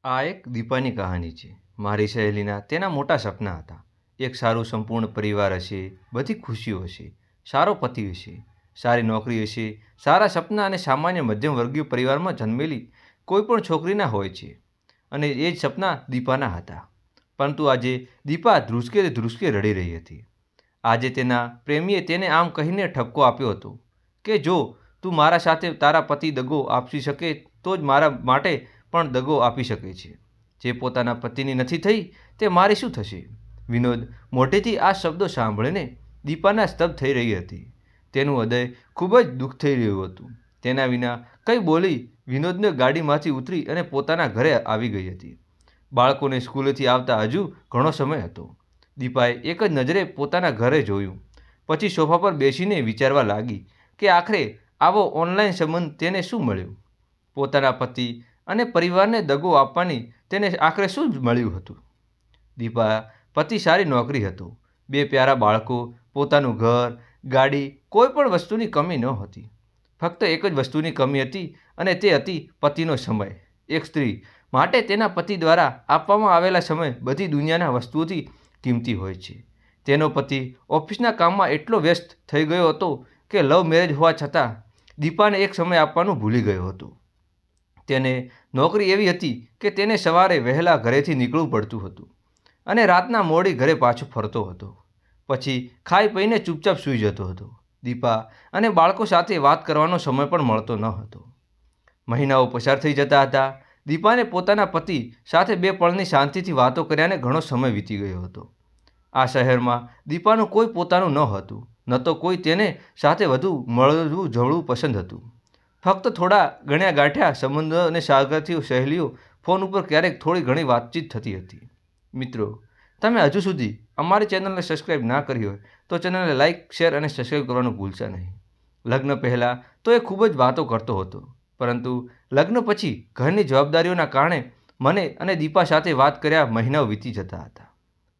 આ એક દીપાની કહાની છે। મારી સહેલીના તેના મોટા સપના હતા। એક સારું સંપૂર્ણ પરિવાર હશે, બધી ખુશીઓ હશે, સારો પતિ હશે, સારી નોકરી હશે, સારા સપના અને સામાન્ય મધ્યમ વર્ગીય પરિવારમાં જન્મેલી કોઈ પણ છોકરીના હોય છે અને એ જ સપના દીપાના હતા। પરંતુ આજે દીપા ધ્રુસકે ધ્રુસકે રડી રહી હતી। આજે તેના પ્રેમીએ તેને આમ કહીને ઠપકો આપ્યો હતો કે જો તું મારા સાથે તારા પતિ દગો આપી શકે તો જ મારા માટે પણ દગો આપી શકે છે। જે પોતાના પતિની નથી થઈ તે મારી શું થશે? વિનોદ મોટેથી આ શબ્દો સાંભળીને દીપાના સ્તબ્ધ થઈ રહી હતી। તેનું હૃદય ખૂબ જ દુઃખ થઈ રહ્યું હતું। તેના વિના કંઈ બોલી વિનોદને ગાડીમાંથી ઉતરી અને પોતાના ઘરે આવી ગઈ હતી। બાળકોને સ્કૂલેથી આવતા હજુ ઘણો સમય હતો। દીપાએ એક જ નજરે પોતાના ઘરે જોયું, પછી સોફા પર બેસીને વિચારવા લાગી કે આખરે આવો ઓનલાઈન સંબંધ તેને શું મળ્યો? પોતાના પતિ અને પરિવારને દગો આપવાની તેને આખરે શું જ મળ્યું હતું? દીપા પતિ સારી નોકરી હતો, 2 પ્યારા બાળકો, પોતાનું ઘર, ગાડી, કોઈ પણ વસ્તુની કમી ન હતી। ફક્ત એક જ વસ્તુની કમી હતી અને તે હતી પતિનો સમય। એક સ્ત્રી માટે તેના પતિ દ્વારા આપવામાં આવેલા સમય બધી દુનિયાના વસ્તુઓથી કિંમતી હોય છે। તેનો પતિ ઓફિસના કામમાં એટલો વ્યસ્ત થઈ ગયો હતો કે લવ મેરેજ હોવા છતાં દીપાને એક સમય આપવાનું ભૂલી ગયો હતો। તેને નોકરી એવી હતી કે તેને સવારે વહેલા ઘરેથી નીકળવું પડતું હતું અને રાતના મોડી ઘરે પાછો ફરતો હતો। પછી ખાઈ પીને ચૂપચાપ સૂઈ જતો હતો। દીપા અને બાળકો સાથે વાત કરવાનો સમય પણ મળતો ન હતો। મહિનાઓ પસાર થઈ જતા હતા। દીપાને પોતાના પતિ સાથે 2 પળની શાંતિથી વાતો કર્યાને ઘણો સમય વીતી ગયો હતો। આ શહેરમાં દીપાનું કોઈ પોતાનું ન હતું, ન તો કોઈ તેને સાથે વધુ મળવું જળવું પસંદ હતું। ફક્ત થોડા ગણ્યા ગાંઠ્યા સંબંધો અને સાગરથી સહેલીઓ ફોન ઉપર ક્યારેક થોડી ઘણી વાતચીત થતી હતી। મિત્રો, તમે હજુ સુધી અમારી ચેનલને સબસ્ક્રાઈબ ના કરી હોય તો ચેનલને લાઇક, શેર અને સબસ્ક્રાઈબ કરવાનું ભૂલશા નહીં। લગ્ન પહેલાં તો એ ખૂબ જ વાતો કરતો હતો, પરંતુ લગ્ન પછી ઘરની જવાબદારીઓના કારણે મને અને દીપા સાથે વાત કર્યા મહિનાઓ વીતી જતા હતા।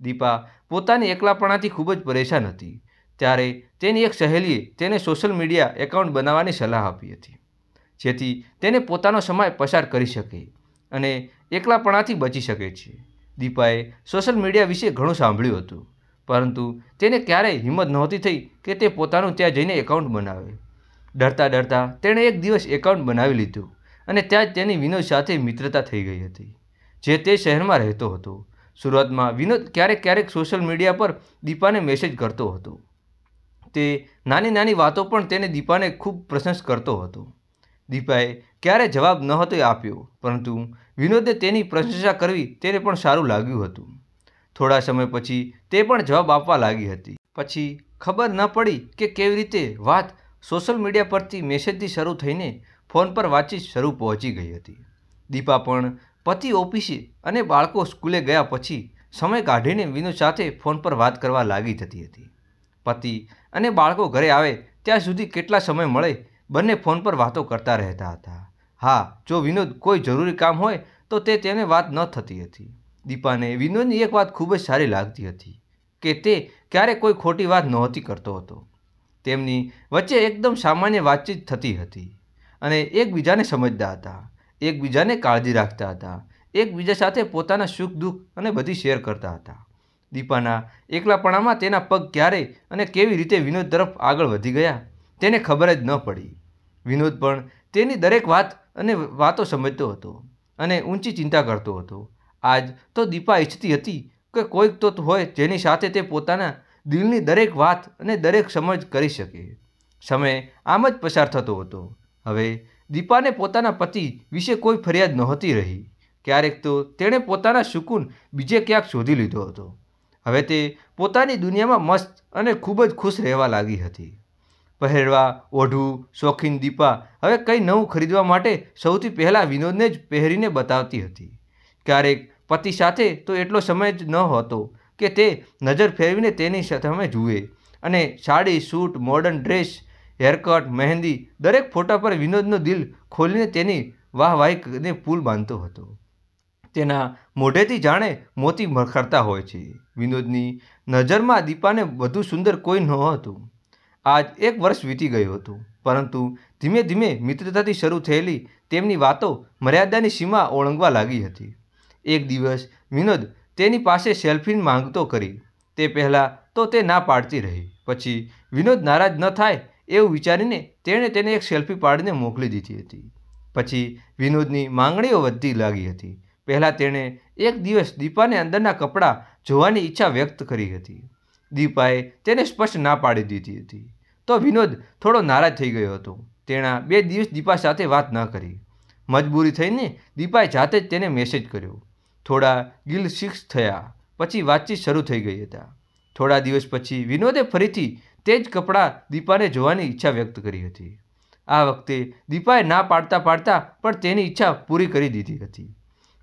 દીપા પોતાની એકલાપણાથી ખૂબ જ પરેશાન હતી। ત્યારે તેની એક સહેલીએ તેને સોશિયલ મીડિયા એકાઉન્ટ બનાવવાની સલાહ આપી હતી, જેથી તેને પોતાનો સમય પસાર કરી શકે અને એકલાપણાથી બચી શકે છે। દીપાએ સોશિયલ મીડિયા વિશે ઘણું સાંભળ્યું હતું, પરંતુ તેને ક્યારેય હિંમત નહોતી થઈ કે તે પોતાનું ત્યાં જઈને એકાઉન્ટ બનાવે। ડરતા ડરતા તેણે એક દિવસ એકાઉન્ટ બનાવી લીધું અને ત્યાં જ તેની વિનોદ સાથે મિત્રતા થઈ ગઈ હતી, જે તે શહેરમાં રહેતો હતો। શરૂઆતમાં વિનોદ ક્યારેક ક્યારેક સોશિયલ મીડિયા પર દીપાને મેસેજ કરતો હતો। તે નાની નાની વાતો પણ તેને દીપાને ખૂબ પ્રશંસા કરતો હતો। દીપાએ ક્યારેય જવાબ નહોતો આપ્યો, પરંતુ વિનોદને તેની પ્રશંસા કરવી તેને પણ સારું લાગ્યું હતું। થોડા સમય પછી તે પણ જવાબ આપવા લાગી હતી। પછી ખબર ન પડી કે કેવી રીતે વાત સોશિયલ મીડિયા પરથી મેસેજથી શરૂ થઈને ફોન પર વાતચીત શરૂ પહોંચી ગઈ હતી। દીપા પણ પતિ ઓફિસે અને બાળકો સ્કૂલે ગયા પછી સમય કાઢીને વિનોદ સાથે ફોન પર વાત કરવા લાગી જતી હતી। પતિ અને બાળકો ઘરે આવે ત્યાં સુધી કેટલા સમય મળે બંને ફોન પર વાતો કરતા રહેતા હતા। હા, જો વિનોદ કોઈ જરૂરી કામ હોય તો તેને વાત ન થતી હતી। દીપાને વિનોદની એક વાત ખૂબ જ સારી લાગતી હતી કે તે ક્યારેય કોઈ ખોટી વાત નહોતી કરતો હતો। તેમની વચ્ચે એકદમ સામાન્ય વાતચીત થતી હતી અને એકબીજાને સમજતા હતા, એકબીજાને કાળજી રાખતા હતા, એકબીજા સાથે પોતાના સુખ દુઃખ અને બધી શેર કરતા હતા। દીપાના એકલાપણામાં તેના પગ ક્યારે અને કેવી રીતે વિનોદ તરફ આગળ વધી ગયા તેને ખબર જ ન પડી। વિનોદ પણ તેની દરેક વાત અને વાતો સમજતો હતો અને ઊંચી ચિંતા કરતો હતો। આજ તો દીપા ઈચ્છતી હતી કે કોઈક તો હોય જેની સાથે તે પોતાના દિલની દરેક વાત અને દરેક સમજ કરી શકે। સમય આમ જ પસાર થતો હતો। હવે દીપાને પોતાના પતિ વિશે કોઈ ફરિયાદ નહોતી રહી। ક્યારેક તો તેણે પોતાના સુકૂન બીજે ક્યાંક શોધી લીધો હતો। હવે તે પોતાની દુનિયામાં મસ્ત અને ખૂબ જ ખુશ રહેવા લાગી હતી। પહેરવા, ઓઢવું શોખીન દીપા હવે કંઈ નવું ખરીદવા માટે સૌથી પહેલાં વિનોદને જ પહેરીને બતાવતી હતી। ક્યારેક પતિ સાથે તો એટલો સમય જ ન હતો કે તે નજર ફેરવીને તેની સામે જુએ અને sari, suit, modern dress, haircut, mehndi દરેક ફોટા પર વિનોદનું દિલ ખોલીને તેની વાહવાહીને પુલ બાંધતો હતો। તેના મોઢેથી જાણે મોતી ખરતા હોય છે। વિનોદની નજરમાં દીપાને વધુ સુંદર કોઈ નહોતું। આજ 1 વર્ષ વીતી ગયું હતું, પરંતુ ધીમે ધીમે મિત્રતાથી શરૂ થયેલી તેમની વાતો મર્યાદાની સીમા ઓળંગવા લાગી હતી। એક દિવસ વિનોદ તેની પાસે સેલ્ફી માંગતો કરી. તે પહેલાં તો તે ના પાડતી રહી. પછી વિનોદ નારાજ ન થાય એવું વિચારીને તેણે તેને એક સેલ્ફી પાડીને મોકલી દીધી હતી. પછી વિનોદની માંગણીઓ વધતી લાગી હતી. પહેલાં તેણે એક દિવસ દીપાને અંદરના કપડાં જોવાની ઈચ્છા વ્યક્ત કરી હતી. દીપાએ તેને સ્પષ્ટ ના પાડી દીધી હતી. તો વિનોદ થોડો નારાજ થઈ ગયો હતો. તેણે 2 દિવસ દીપા સાથે વાત ન કરી. મજબૂરી થઈને દીપાએ જાતે જ તેને મેસેજ કર્યો. થોડા ગિલ્ટ થયા પછી વાતચીત શરૂ થઈ ગઈ હતા. થોડા દિવસ પછી વિનોદે ફરીથી તે જ કપડાં દીપાને જોવાની ઈચ્છા વ્યક્ત કરી હતી. આ વખતે દીપાએ ના પાડતા પણ તેની ઈચ્છા પૂરી કરી દીધી હતી.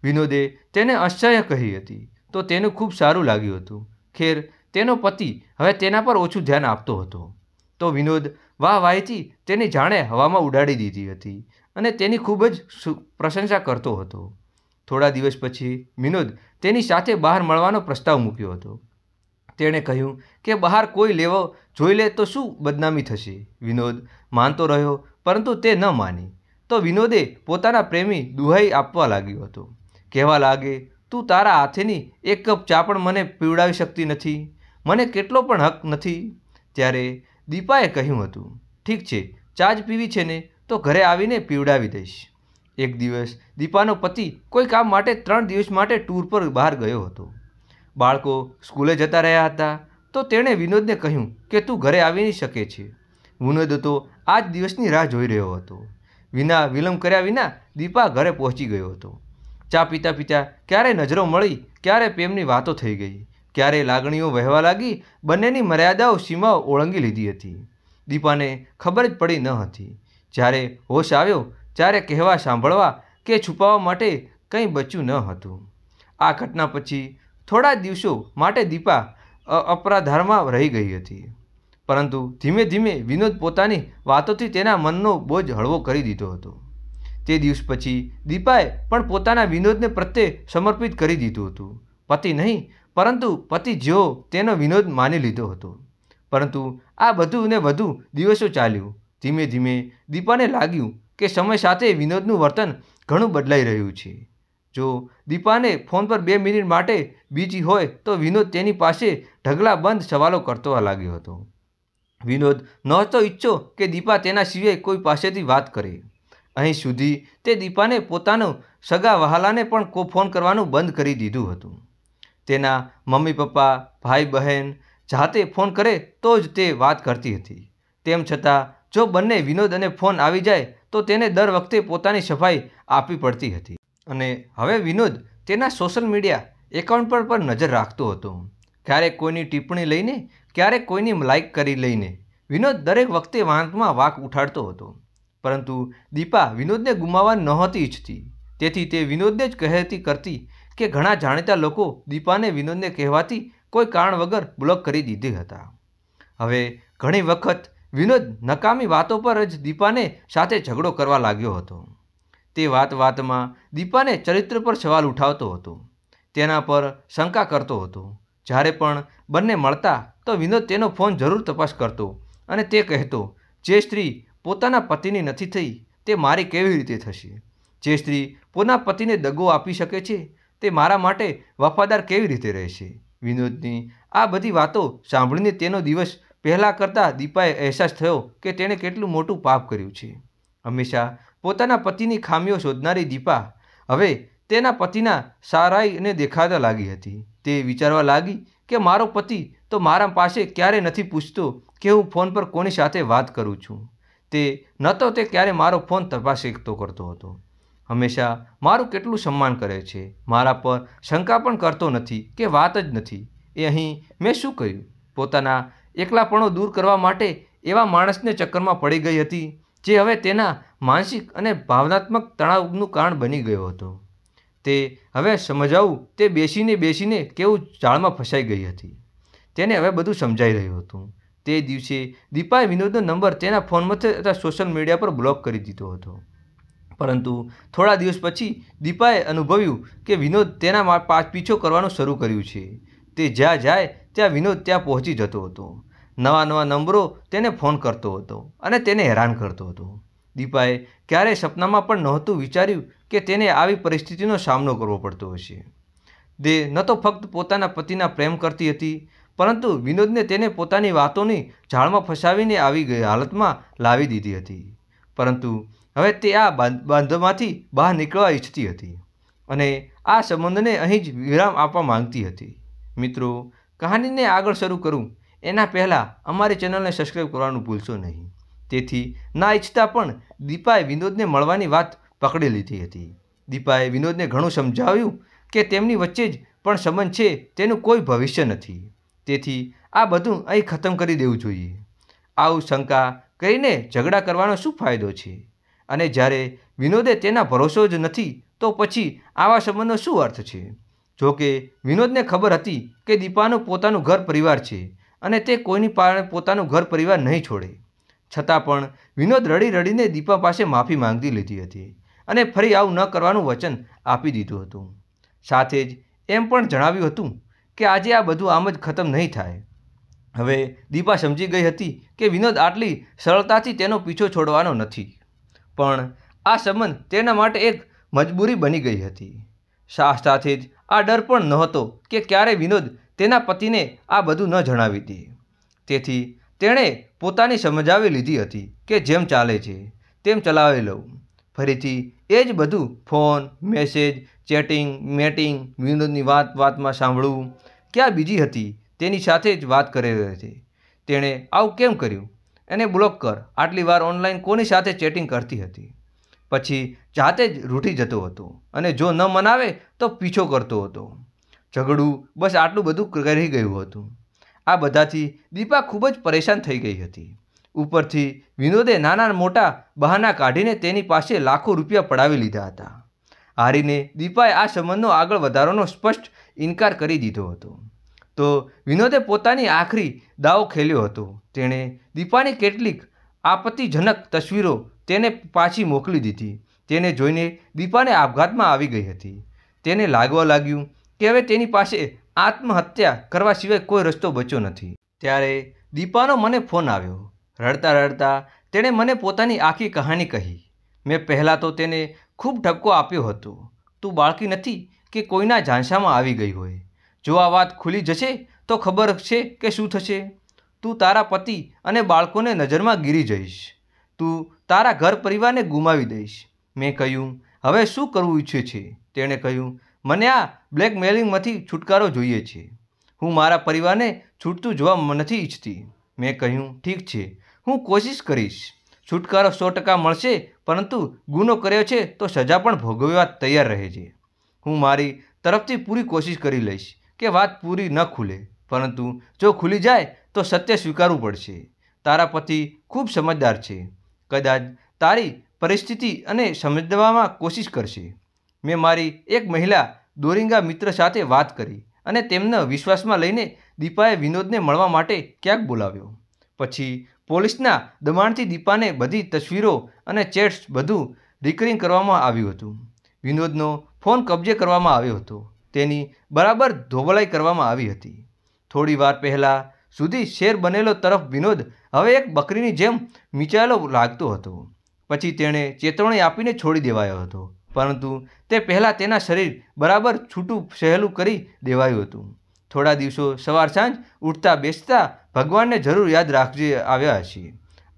વિનોદે તેને અસહ્ય કહી હતી તો તેનું ખૂબ સારું લાગ્યું હતું. ખેર તેનો પતિ હવે તેના પર ઓછું ધ્યાન આપતો હતો. તો વિનોદ વાહવાહીથી તેની જાણે હવામાં ઉડાડી દીધી હતી અને તેની ખૂબ જ પ્રશંસા કરતો હતો. થોડા દિવસ પછી વિનોદ તેની સાથે બહાર મળવાનો પ્રસ્તાવ મૂક્યો હતો. તેણે કહ્યું કે બહાર કોઈ જોઈ લે તો શું બદનામી થશે. વિનોદ માનતો રહ્યો પરંતુ તે ન માની. તો વિનોદે પોતાના પ્રેમી દુહાઈ આપવા લાગ્યો હતો. કહેવા લાગે, તું તારા હાથેની એક કપ ચા પણ મને પીવડાવી શકતી નથી, મને કેટલો પણ હક નથી. ત્યારે દીપાએ કહ્યું હતું, ઠીક છે, ચા જ પીવી છે ને તો ઘરે આવીને પીવડાવી દઈશ. એક દિવસ દીપાનો પતિ કોઈ કામ માટે 3 દિવસ માટે ટૂર પર બહાર ગયો હતો. બાળકો સ્કૂલે જતા રહ્યા હતા તો તેણે વિનોદને કહ્યું કે તું ઘરે આવી શકે છે. વિનોદ તો આ જ દિવસની રાહ જોઈ રહ્યો હતો. વિના વિલંબ કર્યા વિના દીપા ઘરે પહોંચી ગયો હતો. ચા પીતા પીતા ક્યારે નજરો મળી, ક્યારે પ્રેમની વાતો થઈ ગઈ, ક્યારે લાગણીઓ વહેવા લાગી. બંનેની મર્યાદાઓ સીમાઓ ઓળંગી લીધી હતી. દીપાને ખબર જ પડી ન હતી. જ્યારે હોશ આવ્યો ત્યારે કહેવા સાંભળવા કે છુપાવવા માટે કંઈ બચ્યું ન હતું. આ ઘટના પછી થોડા દિવસો માટે દીપા અપરાધારમાં રહી ગઈ હતી. પરંતુ ધીમે ધીમે વિનોદ પોતાની વાતોથી તેના મનનો બોજ હળવો કરી દીધો હતો. તે દિવસ પછી દીપાએ પણ પોતાના વિનોદને પ્રત્યે સમર્પિત કરી દીધું હતું. પતિ નહીં પરંતુ પતિ જેવો તેનો વિનોદ માની લીધો હતો. પરંતુ આ બધું ને વધુ દિવસો ચાલ્યું. ધીમે ધીમે દીપાને લાગ્યું કે સમય સાથે વિનોદનું વર્તન ઘણું બદલાઈ રહ્યું છે. જો દીપાને ફોન પર 2 મિનિટ માટે બીજી હોય તો વિનોદ તેની પાસે ઢગલાબંધ સવાલો કરતો લાગ્યો હતો. વિનોદ નહોતો ઈચ્છતો કે દીપા તેના સિવાય કોઈ પાસેથી વાત કરે. અહીં સુધી તે દીપાને પોતાનો સગા વહાલાને પણ ફોન કરવાનું બંધ કરી દીધું હતું. તેના મમ્મી પપ્પા, ભાઈ બહેન જાતે ફોન કરે તો જ તે વાત કરતી હતી. તેમ છતાં જો બંને વિનોદ અને ફોન આવી જાય તો તેને દર વખતે પોતાની સફાઈ આપવી પડતી હતી. અને હવે વિનોદ તેના સોશિયલ મીડિયા એકાઉન્ટ પર પણ નજર રાખતો હતો. ક્યારેક કોઈની ટિપ્પણી લઈને, ક્યારેક કોઈની લાઇક કરી લઈને વિનોદ દરેક વખતે વાંકમાં વાંક ઉઠાડતો હતો. પરંતુ દીપા વિનોદને ગુમાવવા નહોતી ઈચ્છતી. તેથી તે વિનોદને જ કહેતી કરતી કે ઘણા જાણીતા લોકો દીપાને વિનોદને કહેવાથી કોઈ કારણ વગર બ્લોક કરી દીધી હતા. હવે ઘણી વખત વિનોદ નકામી વાતો પર જ દીપાને સાથે ઝઘડો કરવા લાગ્યો હતો. તે વાતમાં દીપાને ચરિત્ર પર સવાલ ઉઠાવતો હતો, તેના પર શંકા કરતો હતો. જ્યારે પણ બંને મળતા તો વિનોદ તેનો ફોન જરૂર તપાસ કરતો અને તે કહેતો, જે સ્ત્રી પોતાના પતિની નથી થઈ તે મારી કેવી રીતે થશે? જે સ્ત્રી પોતાના પતિને દગો આપી શકે છે તે મારા માટે વફાદાર કેવી રીતે રહેશે? વિનોદની આ બધી વાતો સાંભળીને તેનો દિવસ પહેલાં કરતાં દીપાએ અહેસાસ થયો કે તેણે કેટલું મોટું પાપ કર્યું છે. હંમેશા પોતાના પતિની ખામીઓ શોધનારી દીપા હવે તેના પતિના સારાઈને દેખાતા લાગી હતી. તે વિચારવા લાગી કે મારો પતિ તો મારા પાસે ક્યારે નથી પૂછતો કે હું ફોન પર કોની સાથે વાત કરું છું. તે ન તો તે ક્યારે મારો ફોન તપાસતો કરતો હતો. હંમેશા મારું કેટલું સન્માન કરે છે, મારા પર શંકા પણ કરતો નથી કે વાત જ નથી. એ અહીં મેં શું કર્યું? પોતાના એકલાપણો દૂર કરવા માટે એવા માણસને ચક્કરમાં પડી ગઈ હતી જે હવે તેના માનસિક અને ભાવનાત્મક તણાવનું કારણ બની ગયો હતો. તે હવે સમજાવું તે બેસીને કેવું જાળમાં ફસાઈ ગઈ હતી. તેને હવે બધું સમજાઈ રહ્યું હતું. તે દિવસે દીપાએ વિનોદનો નંબર તેના ફોનમાંથી તથા સોશિયલ મીડિયા પર બ્લોક કરી દીધો હતો. પરંતુ થોડા દિવસ પછી દીપાએ અનુભવ્યું કે વિનોદ તેના પીછો કરવાનું શરૂ કર્યું છે. તે જ્યાં જાય ત્યાં વિનોદ ત્યાં પહોંચી જતો હતો. નવા નંબરો તેને ફોન કરતો હતો અને તેને હેરાન કરતો હતો. દીપાએ ક્યારેય સપનામાં પણ નહોતું વિચાર્યું કે તેને આવી પરિસ્થિતિનો સામનો કરવો પડતો હશે. તે ન તો ફક્ત પોતાના પતિના પ્રેમ કરતી હતી, પરંતુ વિનોદને તેને પોતાની વાતોની જાળમાં ફસાવીને આવી ગઈ હાલતમાં લાવી દીધી હતી. પરંતુ હવે તે આ બાંધમાંથી બહાર નીકળવા ઈચ્છતી હતી અને આ સંબંધને અહીં જ વિરામ આપવા માંગતી હતી. મિત્રો, કહાનીને આગળ શરૂ કરું એના પહેલાં અમારી ચેનલને સબસ્ક્રાઈબ કરવાનું ભૂલશો નહીં. તેથી ના ઈચ્છતા પણ દીપાએ વિનોદને મળવાની વાત પકડી લીધી હતી. દીપાએ વિનોદને ઘણું સમજાવ્યું કે તેમની વચ્ચે જ પણ સંબંધ છે, તેનું કોઈ ભવિષ્ય નથી. તેથી આ બધું અહીં ખતમ કરી દેવું જોઈએ. આવું શંકા કરીને ઝઘડા કરવાનો શું ફાયદો છે? અને જ્યારે વિનોદે તેના ભરોસો જ નથી તો પછી આવા સંબંધનો શું અર્થ છે? જો કે વિનોદને ખબર હતી કે દીપાનું પોતાનું ઘર પરિવાર છે અને તે કોઈની પોતાનું ઘર પરિવાર નહીં છોડે. છતાં પણ વિનોદ રડી રડીને દીપા પાસે માફી માંગી લીધી હતી અને ફરી આવું ન કરવાનું વચન આપી દીધું હતું. સાથે જ એમ પણ જણાવ્યું હતું કે આજે આ બધું આમ જ ખતમ નહીં થાય. હવે દીપા સમજી ગઈ હતી કે વિનોદ આટલી સરળતાથી તેનો પીછો છોડવાનો નથી, પણ આ સંબંધ તેના માટે એક મજબૂરી બની ગઈ હતી. સાથે જ આ ડર પણ નહોતો કે ક્યારે વિનોદ તેના પતિને આ બધું ન જણાવી દે. તેથી તેણે પોતાની સમજાવી લીધી હતી કે જેમ ચાલે છે તેમ ચલાવી લઉં. ફરીથી એ જ બધું ફોન, મેસેજ, ચેટિંગ, મેટિંગ, વિનોદની વાતમાં સાંભળવું. ક્યાં બીજી હતી તેની સાથે જ વાત કરી રહી હતી. તેણે આવું કેમ કર્યું? એને બ્લોક કર. આટલી વાર ઓનલાઈન કોની સાથે ચેટિંગ કરતી હતી? પછી જાતે જ રૂઠી જતો હતો અને જો ન મનાવે તો પીછો કરતો હતો. ઝઘડું બસ આટલું બધું કરી ગયું હતું. આ બધાથી દીપા ખૂબ જ પરેશાન થઈ ગઈ હતી. ઉપરથી વિનોદે નાના મોટા બહાના કાઢીને તેની પાસે લાખો રૂપિયા પડાવી લીધા હતા. હારીને દીપાએ આ સંબંધનો આગળ વધારવાનો સ્પષ્ટ ઇનકાર કરી દીધો હતો. તો વિનોદે પોતાની આખરી દાવ ખેલ્યો હતો. તેણે દીપાની કેટલીક આપત્તિજનક તસવીરો તેને પાછી મોકલી દીધી. તેને જોઈને દીપાને આપઘાતમાં આવી ગઈ હતી. તેને લાગવા લાગ્યું કે હવે તેની પાસે આત્મહત્યા કરવા સિવાય કોઈ રસ્તો બચ્યો નથી. ત્યારે દીપાનો મને ફોન આવ્યો. રડતા રડતા તેણે મને પોતાની આખી કહાની કહી. મેં પહેલાં તો તેને ખૂબ ઠપકો આપ્યો હતો. તું બાળકી નથી કે કોઈના ઝાંસામાં આવી ગઈ હોય. જો આ વાત ખુલી જશે તો ખબર છે કે શું થશે. તું તારા પતિ અને બાળકોને નજરમાં ગીરી જઈશ. તું તારા ઘર પરિવારને ગુમાવી દઈશ. મેં કહ્યું, હવે શું કરવું ઈચ્છે છે? તેણે કહ્યું, મને આ બ્લેકમેલિંગમાંથી છુટકારો જોઈએ છે. હું મારા પરિવારને છૂટતું જોવા નથી ઈચ્છતી. મેં કહ્યું, ઠીક છે, હું કોશિશ કરીશ. છુટકારો 100% મળશે, પરંતુ ગુનો કર્યો છે તો સજા પણ ભોગવવા તૈયાર રહેજે. હું મારી તરફથી પૂરી કોશિશ કરી લઈશ કે વાત પૂરી ન ખુલે, પરંતુ જો ખુલી જાય તો સત્ય સ્વીકારવું પડશે. તારા પતિ ખૂબ સમજદાર છે. કદાચ તારી પરિસ્થિતિ અને સમજવામાં કોશિશ કરશે. મેં મારી એક મહિલા દોરિંગા મિત્ર સાથે વાત કરી અને તેમને વિશ્વાસમાં લઈને દીપાએ વિનોદને મળવા માટે ક્યાંક બોલાવ્યો. પછી પોલીસના દબાણથી દીપાને બધી તસવીરો અને ચેટ્સ બધું રિકરિંગ કરવામાં આવ્યું હતું. વિનોદનો ફોન કબજે કરવામાં આવ્યો હતો. તેની બરાબર ધોબલાઈ કરવામાં આવી હતી. થોડી વાર પહેલાં સુધી શેર બનેલો તરફ વિનોદ હવે એક બકરીની જેમ મીચાયેલો લાગતો હતો. પછી તેણે ચેતવણી આપીને છોડી દેવાયો હતો, પરંતુ તે પહેલાં તેના શરીર બરાબર છૂટું સહેલું કરી દેવાયું હતું. થોડા દિવસો સવાર સાંજ ઉઠતા બેસતા ભગવાનને જરૂર યાદ રાખજે આવ્યા હશે.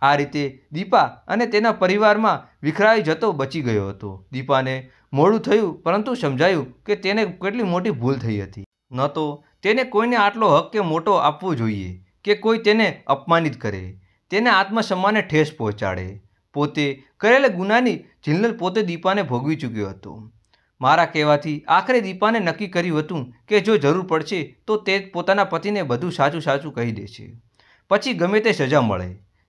આ રીતે દીપા અને તેના પરિવારમાં વિખરાઈ જતો બચી ગયો હતો. દીપાને મોડું થયું, પરંતુ સમજાયું કે તેને કેટલી મોટી ભૂલ થઈ હતી. ન તો તેને કોઈને આટલો હક કે મોટો આપવો જોઈએ કે કોઈ તેને અપમાનિત કરે, તેને આત્મસન્માનને ઠેસ પહોંચાડે. પોતે કરેલા ગુનાની ઝીલન પોતે દીપાને ભોગવી ચૂક્યો હતો. મારા કહેવાથી આખરે દીપાને નક્કી કર્યું હતું કે જો જરૂર પડશે તો તે પોતાના પતિને બધું સાચું સાચું કહી દેશે. પછી ગમે તે સજા મળે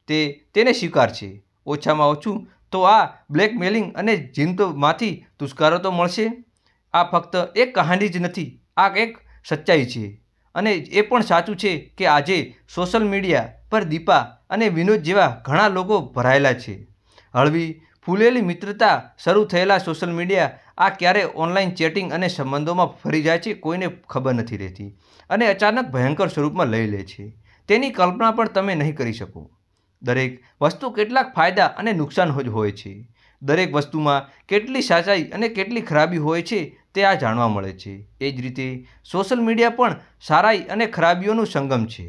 તે તેને સ્વીકારશે. ઓછામાં ઓછું તો આ બ્લેકમેલિંગ અને જીનતોમાંથી છુટકારો તો મળશે. આ ફક્ત એક કહાની જ નથી, આ એક સચ્ચાઈ છે. અને એ પણ સાચું છે કે આજે સોશિયલ મીડિયા પર દીપા અને વિનોદ જેવા ઘણા લોકો ભરાયેલા છે. હળવી ફૂલેલી મિત્રતા શરૂ થયેલા સોશિયલ મીડિયા આ ક્યારે ઓનલાઈન ચેટિંગ અને સંબંધોમાં ફરી જાય છે કોઈને ખબર નથી રહેતી અને અચાનક ભયંકર સ્વરૂપમાં લઈ લે છે. તેની કલ્પના પણ તમે નહીં કરી શકો. દરેક વસ્તુ કેટલાક ફાયદા અને નુકસાન જ હોય છે. દરેક વસ્તુમાં કેટલી સાચાઈ અને કેટલી ખરાબી હોય છે તે આ જાણવા મળે છે. એ જ રીતે સોશિયલ મીડિયા પણ સારાઈ અને ખરાબીઓનું સંગમ છે.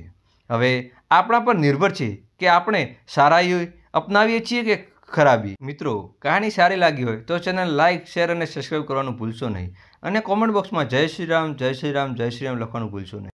હવે આપણા પર નિર્ભર છે કે આપણે સારાઈ અપનાવીએ છીએ કે ખરાબી. મિત્રો, કહાની સારી લાગી હોય તો ચેનલ લાઇક, શેર અને સબસ્ક્રાઈબ કરવાનું ભૂલશો નહીં અને કોમેન્ટ બોક્સમાં જય શ્રી રામ, જય શ્રી રામ, જય શ્રી રામ લખવાનું ભૂલશો નહીં.